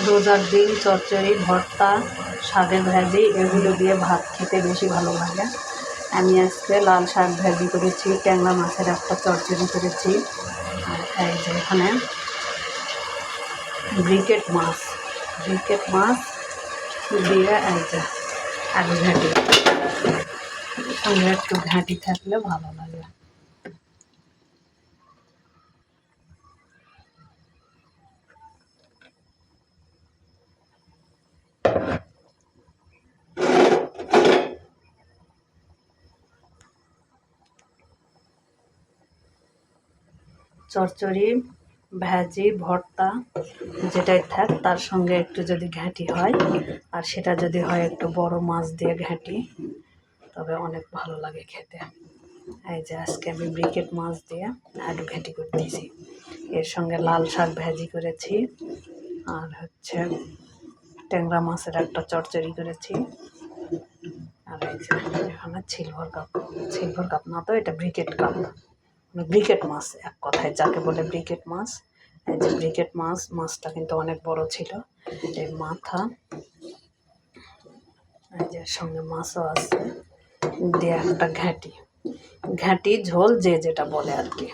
রোজার দিন চচ্চড়ি, ভর্তা, শাকের ভাজি এগুলো দিয়ে ভাত খেতে বেশি ভালো লাগে। আমি আজকে লাল শাক ভাজি করেছি, ট্যাংরা মাছের একটা চচ্চড়ি করেছি, আর এই যে এখানে ব্রিকেট মাছ দিয়ে এই যে আলু ঘাঁটি, সঙ্গে একটু ঘাঁটি থাকলে ভালো লাগে। চচ্চড়ি, ভাজি, ভর্তা যেটাই থাক তার সঙ্গে একটু যদি ঘাঁটি হয়, আর সেটা যদি হয় একটু বড় মাছ দিয়ে ঘাঁটি, তবে অনেক ভালো লাগে খেতে। এই যে আজকে আমি ব্রিকেট মাছ দিয়ে আলু ঘাঁটি করতেছি, এর সঙ্গে লাল শাক ভাজি করেছি, আর হচ্ছে ট্যাংরা মাছের একটা চচ্চড়ি করেছি। আর এই যে এখানে সিলভার কাপ না তো, এটা ব্রিকেট কাপ, ব্রিকেট মাছ এক কথায় যাকে বলে ব্রিকেট মাছ। এই যে ব্রিকেট মাছটা কিন্তু অনেক বড় ছিল, এই মাথা, এই যে সঙ্গে মাছও আছে, দিয়ে একটা ঘাঁটি ঝোল যে যেটা বলে আর কি।